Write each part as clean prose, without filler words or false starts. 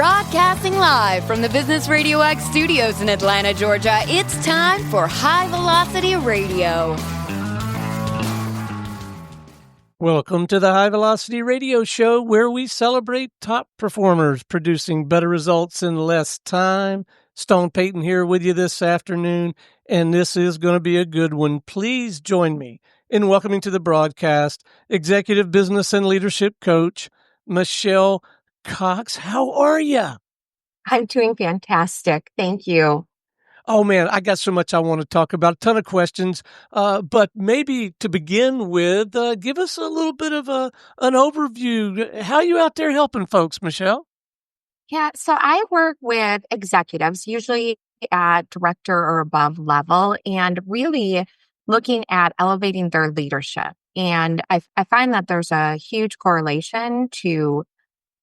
Broadcasting live from the Business RadioX studios in Atlanta, Georgia, it's time for High Velocity Radio. Welcome to the High Velocity Radio Show, where we celebrate top performers producing better results in less time. Stone Payton here with you this afternoon, and this is going to be a good one. Please join me in welcoming to the broadcast Executive Business and Leadership Coach, Michelle Cox. How are you? I'm doing fantastic. Thank you. Oh, man, I got so much I want to talk about, a ton of questions. But maybe to begin with, give us a little bit of an overview. How are you out there helping folks, Michelle? Yeah, so I work with executives, usually at director or above level, and really looking at elevating their leadership. And I find that there's a huge correlation to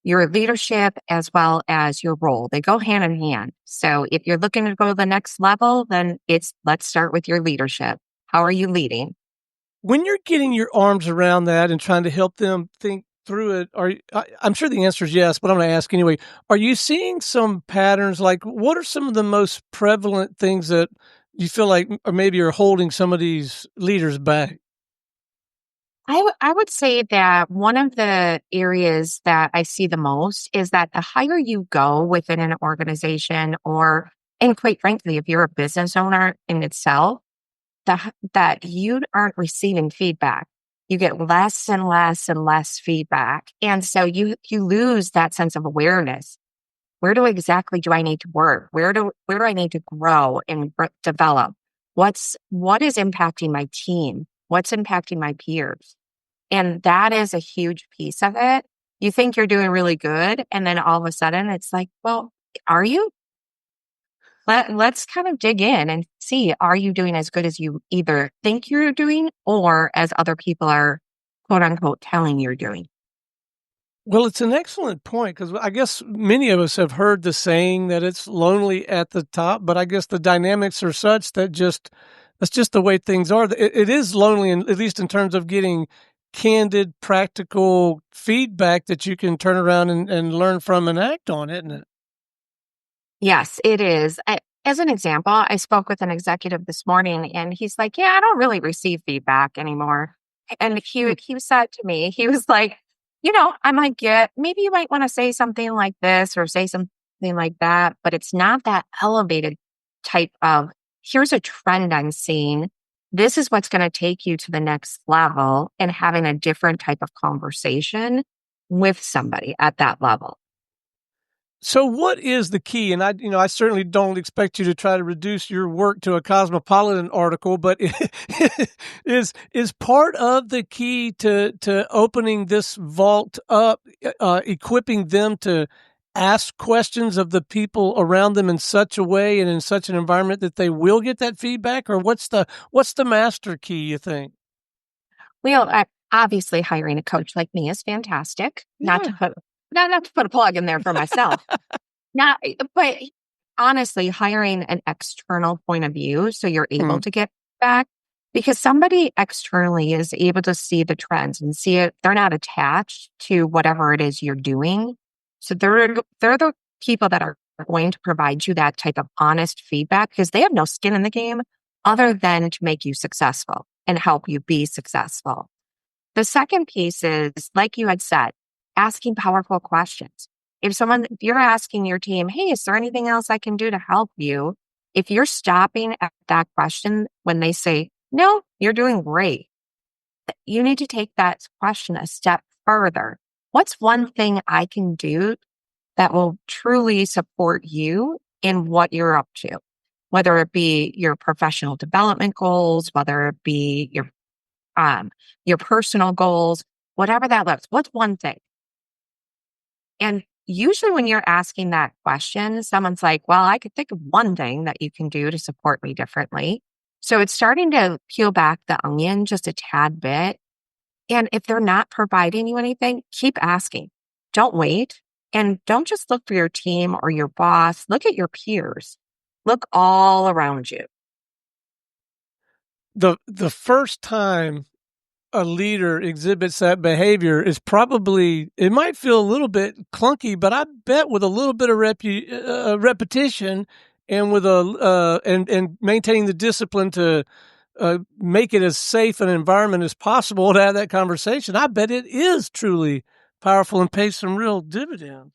your leadership as well as your role. They go hand in hand. So if you're looking to go to the next level, then let's start with your leadership. How are you leading? When you're getting your arms around that and trying to help them think through it, I'm sure the answer is yes, but I'm going to ask anyway. Are you seeing some patterns? Like, what are some of the most prevalent things that you feel like or maybe are holding some of these leaders back? I would say that one of the areas that I see the most is that the higher you go within an organization and quite frankly, if you're a business owner in itself, that you aren't receiving feedback. You get less and less and less feedback. And so you lose that sense of awareness. Where exactly do I need to work? Where do I need to grow and develop? What is impacting my team? What's impacting my peers? And that is a huge piece of it. You think you're doing really good, and then all of a sudden it's like, well, are you? Let's kind of dig in and see, are you doing as good as you either think you're doing or as other people are, quote unquote, telling you're doing? Well, it's an excellent point because I guess many of us have heard the saying that it's lonely at the top, but I guess the dynamics are such that that's just the way things are. It is lonely, at least in terms of getting candid, practical feedback that you can turn around and learn from and act on, isn't it? Yes, it is. As an example, I spoke with an executive this morning and he's like, yeah, I don't really receive feedback anymore. And he said to me, he was like, I might get, maybe you might want to say something like this or say something like that, but it's not that elevated type of, here's a trend I'm seeing. This is what's going to take you to the next level and having a different type of conversation with somebody at that level. So what is the key? And I certainly don't expect you to try to reduce your work to a Cosmopolitan article, but is part of the key to opening this vault up, equipping them to ask questions of the people around them in such a way and in such an environment that they will get that feedback? Or what's the master key, you think? Well, obviously hiring a coach like me is fantastic. Yeah. Not to put a plug in there for myself. But honestly, hiring an external point of view so you're able to get back, because somebody externally is able to see the trends and see it. They're not attached to whatever it is you're doing. So they're the people that are going to provide you that type of honest feedback because they have no skin in the game other than to make you successful and help you be successful. The second piece is, like you had said, asking powerful questions. If you're asking your team, hey, is there anything else I can do to help you? If you're stopping at that question when they say, no, you're doing great, you need to take that question a step further. What's one thing I can do that will truly support you in what you're up to? Whether it be your professional development goals, whether it be your personal goals, whatever that looks. What's one thing? And usually when you're asking that question, someone's like, well, I could think of one thing that you can do to support me differently. So it's starting to peel back the onion just a tad bit. And if they're not providing you anything, keep asking. Don't wait. And don't just look for your team or your boss. Look at your peers. Look all around you. The first time a leader exhibits that behavior is probably, it might feel a little bit clunky, but I bet with a little bit of repetition and with and maintaining the discipline to make it as safe an environment as possible to have that conversation, I bet it is truly powerful and pays some real dividends.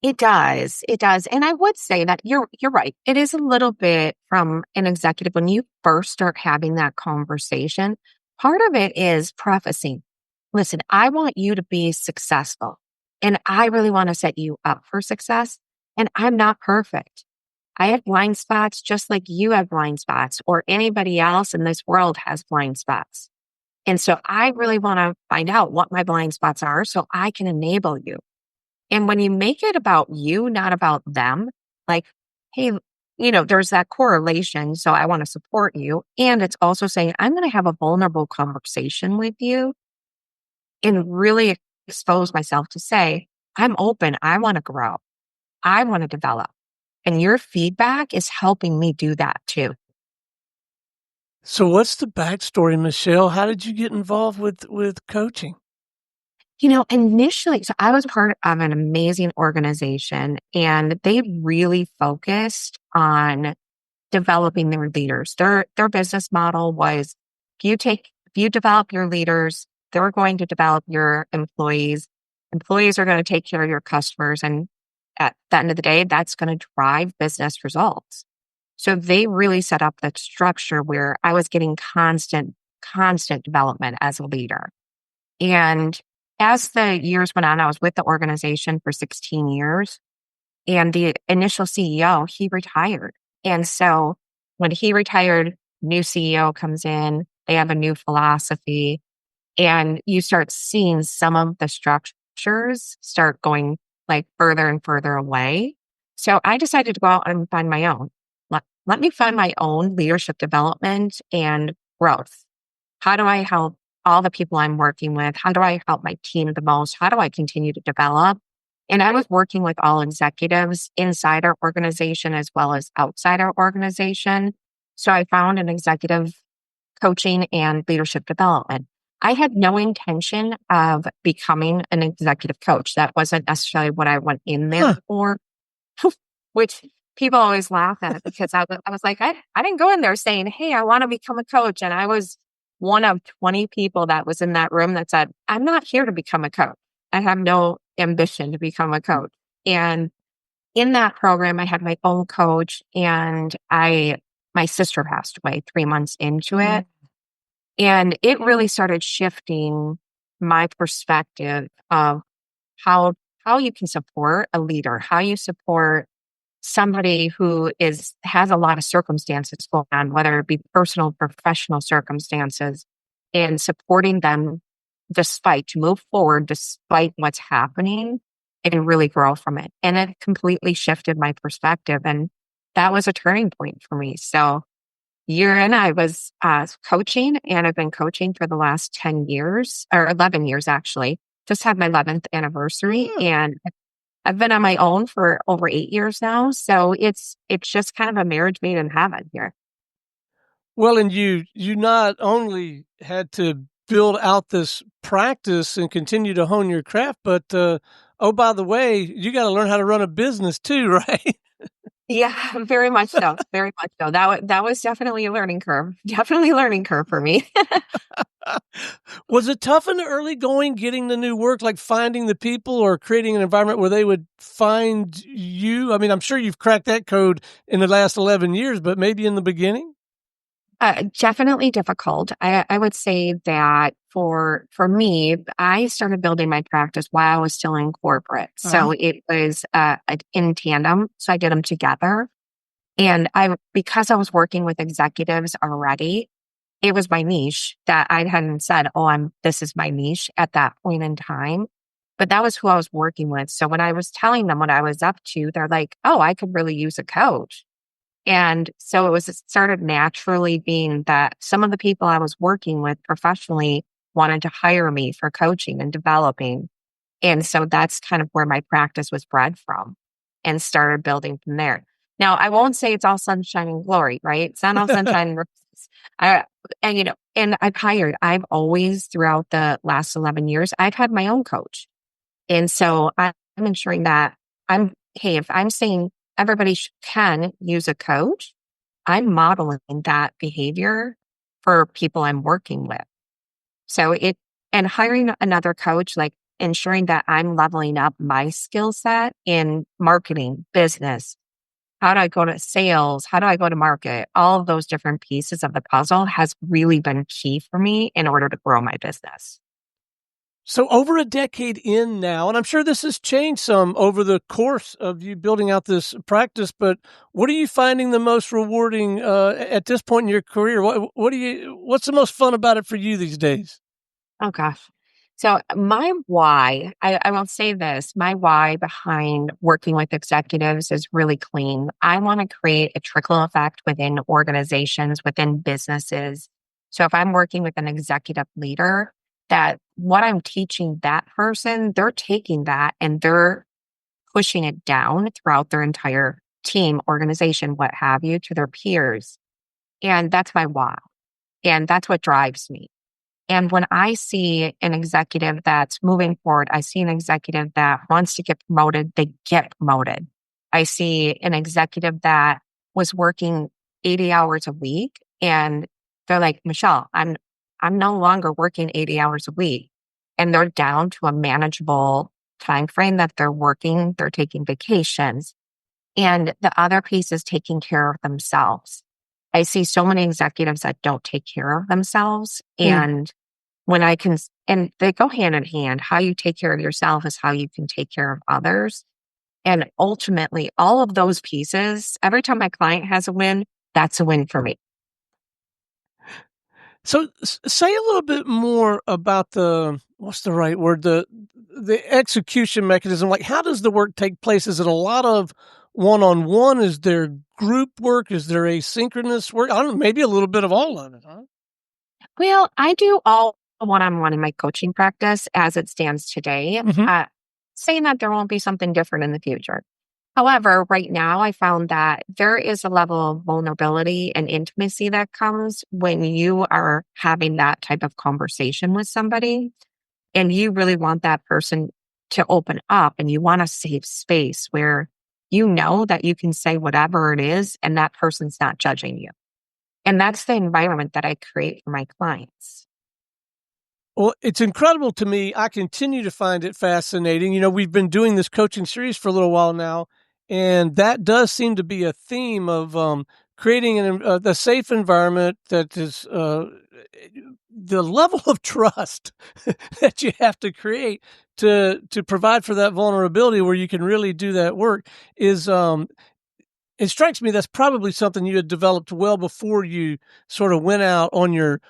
It does. It does. And I would say that you're right. It is a little bit from an executive when you first start having that conversation. Part of it is prefacing. Listen, I want you to be successful and I really want to set you up for success. And I'm not perfect. I have blind spots just like you have blind spots or anybody else in this world has blind spots. And so I really want to find out what my blind spots are so I can enable you. And when you make it about you, not about them, like, hey, there's that correlation. So I want to support you. And it's also saying, I'm going to have a vulnerable conversation with you and really expose myself to say, I'm open. I want to grow. I want to develop. And your feedback is helping me do that too. So what's the backstory, Michelle? How did you get involved with coaching? Initially, so I was part of an amazing organization and they really focused on developing their leaders. Their business model was if you develop your leaders, they're going to develop your employees. Employees are going to take care of your customers. And at the end of the day, that's going to drive business results. So they really set up the structure where I was getting constant development as a leader. And as the years went on, I was with the organization for 16 years. And the initial CEO, he retired. And so when he retired, new CEO comes in, they have a new philosophy, and you start seeing some of the structures start going like further and further away. So I decided to go out and find my own. Let me find my own leadership development and growth. How do I help all the people I'm working with? How do I help my team the most? How do I continue to develop? And I was working with all executives inside our organization as well as outside our organization. So I found an executive coaching and leadership development. I had no intention of becoming an executive coach. That wasn't necessarily what I went in there for, which people always laugh at because I was like, I didn't go in there saying, hey, I want to become a coach. And I was one of 20 people that was in that room that said, I'm not here to become a coach. I have no ambition to become a coach. And in that program, I had my own coach and my sister passed away 3 months into it. And it really started shifting my perspective of how you can support a leader, how you support somebody who has a lot of circumstances going on, whether it be personal, professional circumstances, and supporting them to move forward despite what's happening and really grow from it. And it completely shifted my perspective. And that was a turning point for me. So I was coaching, and I've been coaching for the last 10 years or 11 years, actually. Just had my 11th anniversary, and I've been on my own for over 8 years now. So it's just kind of a marriage made in heaven here. Well, and you not only had to build out this practice and continue to hone your craft, but oh, by the way, you got to learn how to run a business too, right? Yeah, very much so. Very much so. That was definitely a learning curve. Definitely a learning curve for me. Was it tough in the early going, getting the new work, like finding the people or creating an environment where they would find you? I mean, I'm sure you've cracked that code in the last 11 years, but maybe in the beginning? Definitely difficult. I would say that for me, I started building my practice while I was still in corporate. So it was in tandem. So I did them together. And because I was working with executives already, it was my niche that I hadn't said, this is my niche at that point in time. But that was who I was working with. So when I was telling them what I was up to, they're like, oh, I could really use a coach. And so it started naturally being that some of the people I was working with professionally wanted to hire me for coaching and developing. And so that's kind of where my practice was bred from and started building from there. Now, I won't say it's all sunshine and glory, right? It's not all sunshine and roses Uh, and I've always, throughout the last 11 years, I've had my own coach. And so I'm ensuring that if I'm saying everybody can use a coach, I'm modeling that behavior for people I'm working with. And hiring another coach, like ensuring that I'm leveling up my skill set in marketing, business, how do I go to sales? How do I go to market? All of those different pieces of the puzzle has really been key for me in order to grow my business. So over a decade in now, and I'm sure this has changed some over the course of you building out this practice, but what are you finding the most rewarding at this point in your career? What's the most fun about it for you these days? Oh gosh. So my why, I will say this, my why behind working with executives is really clean. I want to create a trickle effect within organizations, within businesses. So if I'm working with an executive leader, that what I'm teaching that person, they're taking that and they're pushing it down throughout their entire team, organization, what have you, to their peers. And that's my why. And that's what drives me. And when I see an executive that's moving forward, I see an executive that wants to get promoted, they get promoted. I see an executive that was working 80 hours a week and they're like, Michelle, I'm no longer working 80 hours a week. And they're down to a manageable time frame that they're working, they're taking vacations. And the other piece is taking care of themselves. I see so many executives that don't take care of themselves. And when and they go hand in hand, how you take care of yourself is how you can take care of others. And ultimately, all of those pieces, every time my client has a win, that's a win for me. So say a little bit more about what's the right word? The execution mechanism. Like, how does the work take place? Is it a lot of one-on-one? Is there group work? Is there asynchronous work? I don't know, maybe a little bit of all of it, huh? Well, I do all one-on-one in my coaching practice as it stands today, Mhm. saying that there won't be something different in the future. However, right now I found that there is a level of vulnerability and intimacy that comes when you are having that type of conversation with somebody and you really want that person to open up and you want a safe space where you know that you can say whatever it is and that person's not judging you. And that's the environment that I create for my clients. Well, it's incredible to me. I continue to find it fascinating. We've been doing this coaching series for a little while now, and that does seem to be a theme of creating a safe environment that is the level of trust that you have to create to provide for that vulnerability where you can really do that work is it strikes me that's probably something you had developed well before you sort of went out on your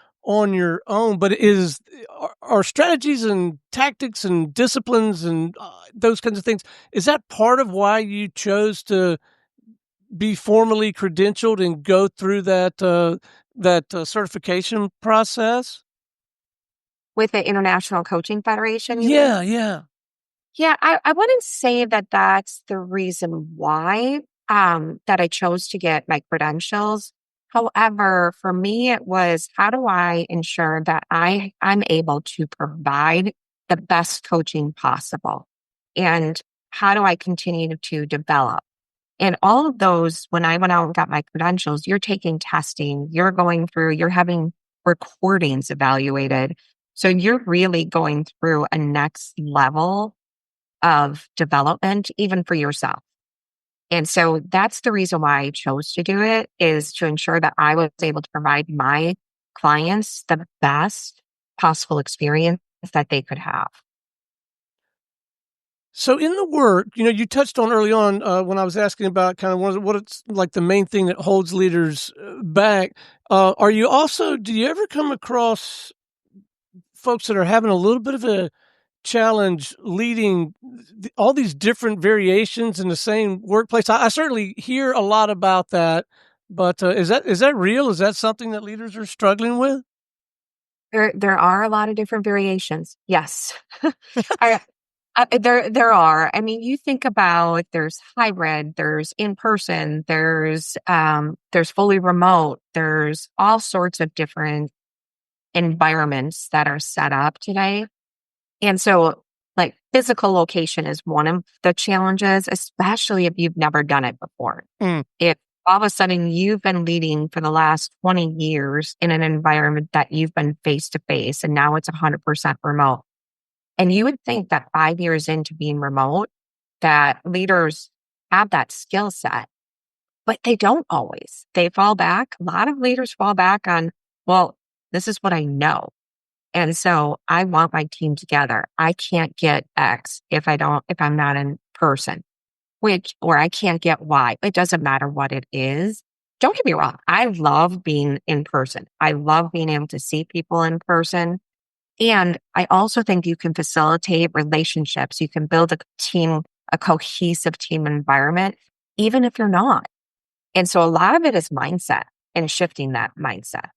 own. But are strategies and tactics and disciplines and those kinds of things, is that part of why you chose to be formally credentialed and go through that certification process? With the International Coaching Federation, you mean? Yeah, yeah. Yeah, I wouldn't say that that's the reason why that I chose to get my credentials. However, for me, it was how do I ensure that I'm able to provide the best coaching possible? And how do I continue to develop? And all of those, when I went out and got my credentials, you're taking testing, you're having recordings evaluated. So you're really going through a next level of development, even for yourself. And so that's the reason why I chose to do it, is to ensure that I was able to provide my clients the best possible experience that they could have. So in the work, you touched on early on when I was asking about kind of what it's like the main thing that holds leaders back. Do you ever come across folks that are having a little bit of a challenge leading all these different variations in the same workplace? I certainly hear a lot about that, but is that real? Is that something that leaders are struggling with? There are a lot of different variations. Yes. I There are. I mean, you think about there's hybrid, there's in person, there's fully remote, there's all sorts of different environments that are set up today. And so, like, physical location is one of the challenges, especially if you've never done it before. Mm. If all of a sudden you've been leading for the last 20 years in an environment that you've been face to face, and now it's 100% remote. And you would think that 5 years into being remote, that leaders have that skill set, but they don't always. They fall back. A lot of leaders fall back on, well, this is what I know. And so I want my team together. I can't get X if I'm not in person, or I can't get Y. It doesn't matter what it is. Don't get me wrong. I love being in person. I love being able to see people in person. And I also think you can facilitate relationships. You can build a cohesive team environment, even if you're not. And so a lot of it is mindset and shifting that mindset.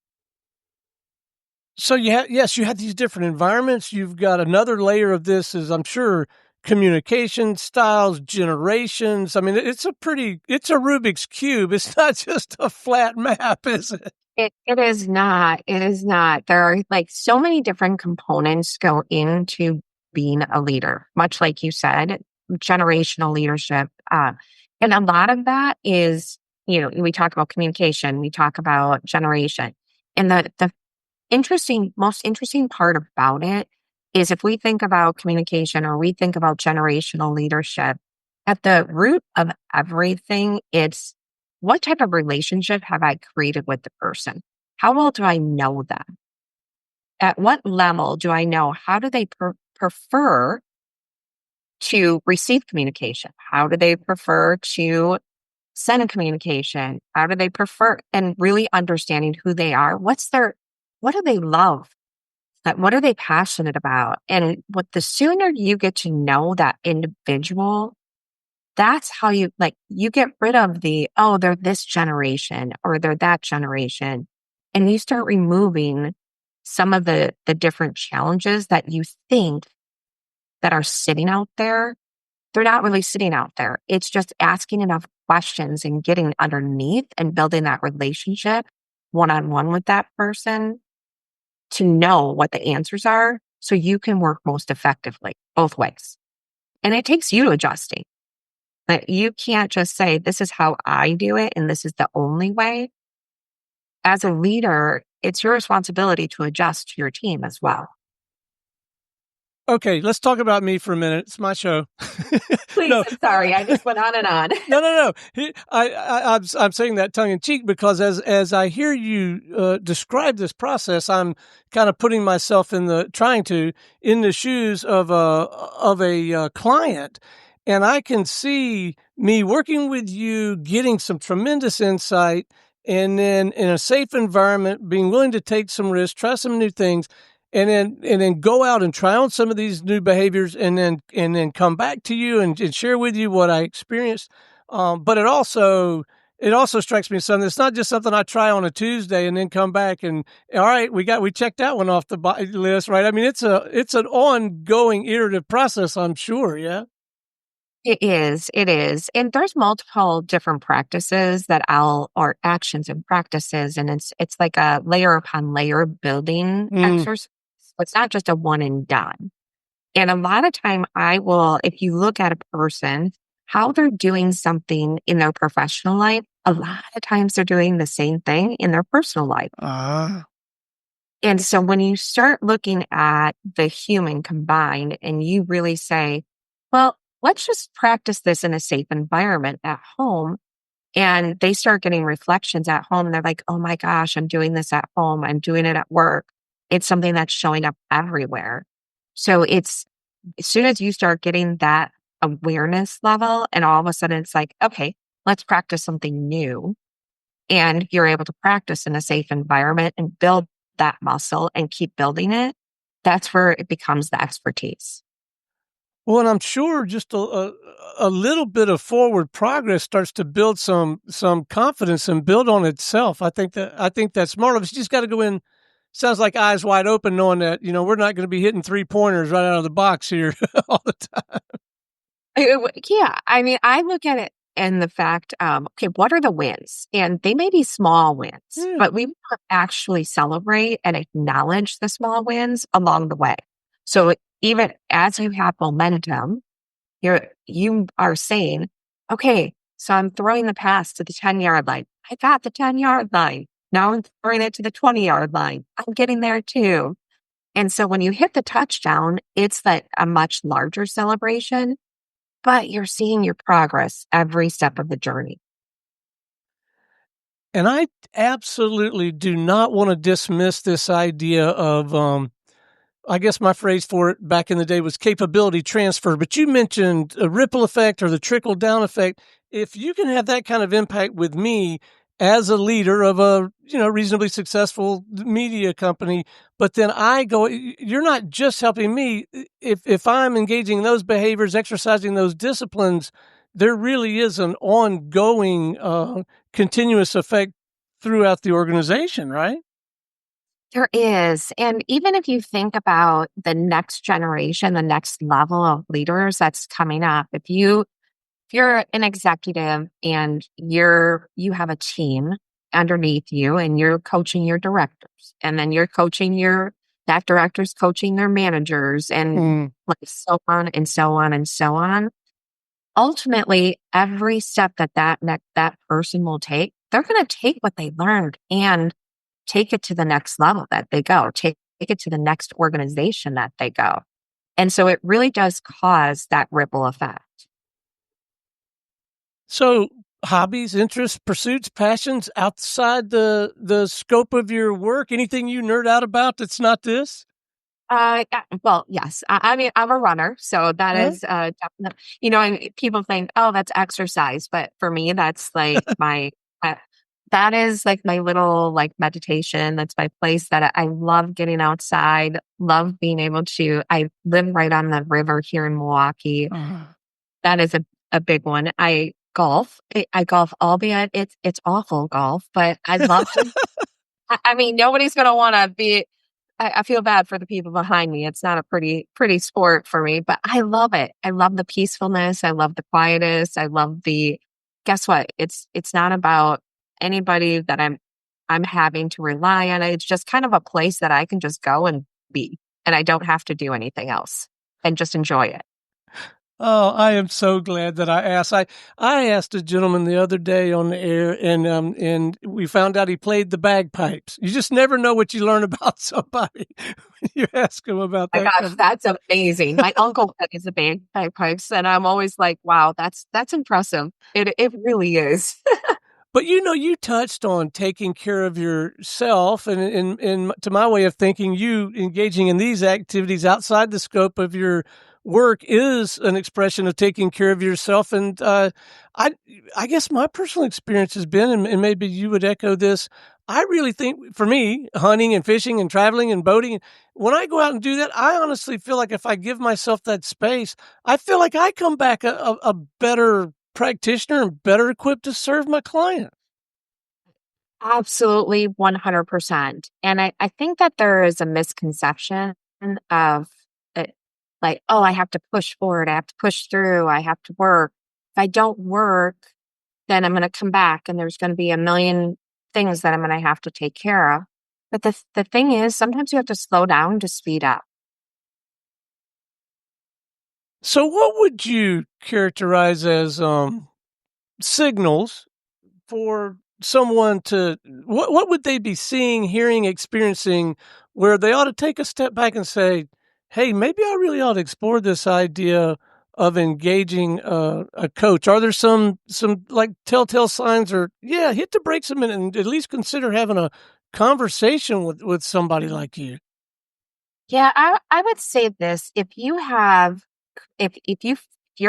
So you have these different environments. You've got another layer of this is, I'm sure, communication styles, generations. I mean, it's a Rubik's Cube. It's not just a flat map, is it? It is not. It is not. There are like so many different components go into being a leader, much like you said, generational leadership. And a lot of that is, we talk about communication, we talk about generation. And the most interesting part about it is if we think about communication or we think about generational leadership, at the root of everything, it's what type of relationship have I created with the person? How well do I know them? At what level do I know? How do they prefer to receive communication? How do they prefer to send a communication? How do they prefer, and really understanding who they are? What do they love? What are they passionate about? And the sooner you get to know that individual, that's how you get rid of they're this generation or they're that generation. And you start removing some of the different challenges that you think that are sitting out there. They're not really sitting out there. It's just asking enough questions and getting underneath and building that relationship one-on-one with that person to know what the answers are so you can work most effectively both ways. And it takes you adjusting. But you can't just say, this is how I do it and this is the only way. As a leader, it's your responsibility to adjust to your team as well. Okay, let's talk about me for a minute. It's my show. Please, no. I'm sorry. I just went on and on. No. I'm saying that tongue in cheek because as I hear you describe this process, I'm kind of putting myself in the shoes of a client, and I can see me working with you, getting some tremendous insight, and then in a safe environment, being willing to take some risks, try some new things. And then go out and try on some of these new behaviors, and then come back to you and share with you what I experienced. But it also strikes me as something. It's not just something I try on a Tuesday and then come back and all right, we checked that one off the list, right? I mean, it's an ongoing iterative process, I'm sure. Yeah. It is. And there's multiple different practices or actions and practices. And it's like a layer upon layer building exercise. It's not just a one and done. And a lot of time if you look at a person, how they're doing something in their professional life, a lot of times they're doing the same thing in their personal life. And so when you start looking at the human combined and you really say, well, let's just practice this in a safe environment at home. And they start getting reflections at home. And they're like, oh my gosh, I'm doing this at home. I'm doing it at work. It's something that's showing up everywhere. So as soon as you start getting that awareness level, and all of a sudden it's like, okay, let's practice something new. And you're able to practice in a safe environment and build that muscle and keep building it. That's where it becomes the expertise. Well, and I'm sure just a little bit of forward progress starts to build some confidence and build on itself. I think that's smart. You just got to go in sounds like eyes wide open, knowing that, we're not going to be hitting 3-pointers right out of the box here all the time. Yeah, I mean, I look at it in the fact, okay, what are the wins? And they may be small wins, Yeah. but we want to actually celebrate and acknowledge the small wins along the way. So even as you have momentum, you are saying, okay, so I'm throwing the pass to the 10-yard line. I got the 10-yard line. Now I'm throwing it to the 20-yard line. I'm getting there too. And so when you hit the touchdown, it's like a much larger celebration, but you're seeing your progress every step of the journey. And I absolutely do not want to dismiss this idea of, I guess my phrase for it back in the day was capability transfer, but you mentioned a ripple effect or the trickle down effect. If you can have that kind of impact with me as a leader of a, reasonably successful media company, but then I go, you're not just helping me. If I'm engaging in those behaviors, exercising those disciplines, there really is an ongoing, continuous effect throughout the organization, right? There is. And even if you think about the next generation, the next level of leaders that's coming up, if you're an executive and you have a team underneath you and you're coaching your directors and then you're coaching that director's coaching their managers and Mm. like so on and so on and so on. Ultimately, every step that person will take, they're going to take what they learned and take it to the next level that they go, take it to the next organization that they go. And so it really does cause that ripple effect. So, hobbies, interests, pursuits, passions outside the scope of your work, anything you nerd out about that's not this? Well, yes. I mean, I'm a runner, so that Huh? is definitely, and people think, oh, that's exercise. But for me, that's like uh, that is like my little like meditation. That's my place that I love getting outside, love being able to. I live right on the river here in Milwaukee. Uh, That is a big one. I golf. I golf, albeit it's awful golf, but I love to. I mean, nobody's going to want to be. I feel bad for the people behind me. It's not a pretty sport for me, but I love it. I love the peacefulness. I love the quietness. I love the. Guess what? It's not about anybody that I'm having to rely on. It's just kind of a place that I can just go and be, and I don't have to do anything else and just enjoy it. oh, I am so glad that I asked. I asked a gentleman the other day on the air, and we found out he played the bagpipes. You just never know what you learn about somebody when you ask him about My that gosh, kind of. that's amazing. My uncle plays the bagpipes, and I'm always like, wow, that's impressive. It really is. But you touched on taking care of yourself, and to my way of thinking, you engaging in these activities outside the scope of your work is an expression of taking care of yourself. And I, I guess my personal experience has been, and maybe you would echo this. I really think, for me, hunting and fishing and traveling and boating, when I go out and do that, I honestly feel like if I give myself that space, I feel like I come back a better practitioner and better equipped to serve my client. Absolutely 100%. And I think that there is a misconception of it, like, oh, I have to push forward, I have to push through, I have to work. If I don't work, then I'm going to come back and there's going to be a million things that I'm going to have to take care of. But the thing is, sometimes you have to slow down to speed up. So what would you characterize as signals for someone to what would they be seeing, hearing, experiencing where they ought to take a step back and say, "Hey, maybe I really ought to explore this idea of engaging a coach." Are there some like telltale signs, or yeah, hit the brakes a minute and at least consider having a conversation with somebody like you? Yeah, I would say this. If you're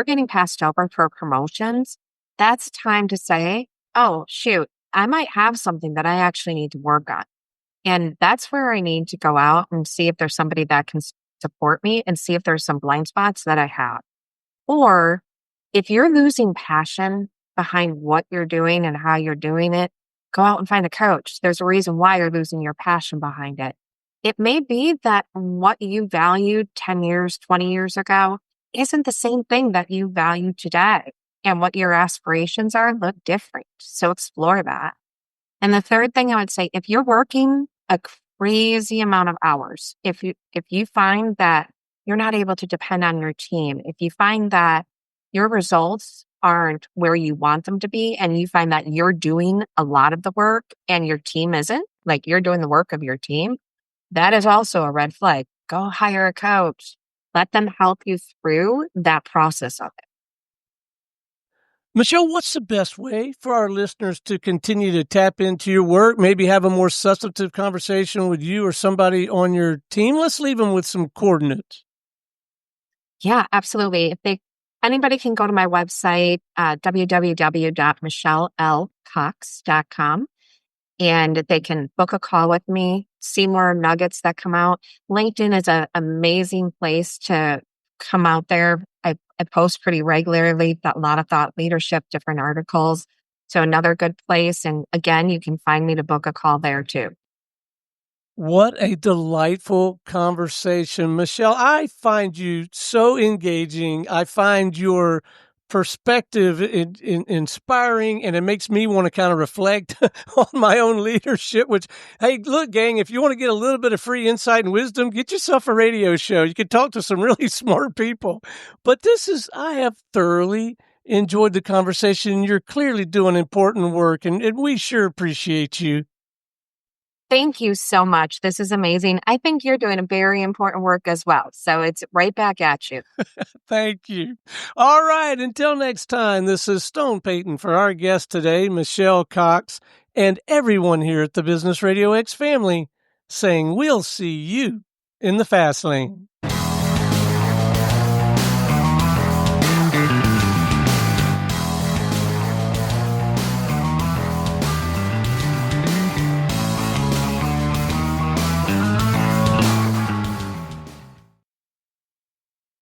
getting passed over for promotions, that's time to say, "Oh, shoot, I might have something that I actually need to work on." And that's where I need to go out and see if there's somebody that can support me and see if there's some blind spots that I have. Or if you're losing passion behind what you're doing and how you're doing it, go out and find a coach. There's a reason why you're losing your passion behind it. It may be that what you valued 10 years, 20 years ago isn't the same thing that you value today. And what your aspirations are look different. So explore that. And the third thing I would say, if you're working a crazy amount of hours, if you find that you're not able to depend on your team, if you find that your results aren't where you want them to be, and you find that you're doing a lot of the work and your team isn't, like you're doing the work of your team, that is also a red flag. Go hire a coach. Let them help you through that process of it. Michelle, what's the best way for our listeners to continue to tap into your work, maybe have a more substantive conversation with you or somebody on your team? Let's leave them with some coordinates. Yeah, absolutely. Anybody can go to my website, www.michellelcox.com, and they can book a call with me, see more nuggets that come out. LinkedIn is an amazing place to come out there. I post pretty regularly, a lot of thought leadership, different articles. So another good place. And again, you can find me to book a call there too. What a delightful conversation. Michelle, I find you so engaging. I find your perspective inspiring, and it makes me want to kind of reflect on my own leadership, which, hey, look, gang, if you want to get a little bit of free insight and wisdom, get yourself a radio show. You can talk to some really smart people. But I have thoroughly enjoyed the conversation. You're clearly doing important work, and we sure appreciate you. Thank you so much. This is amazing. I think you're doing a very important work as well. So it's right back at you. Thank you. All right. Until next time, this is Stone Payton for our guest today, Michelle Cox, and everyone here at the Business RadioX family saying we'll see you in the fast lane.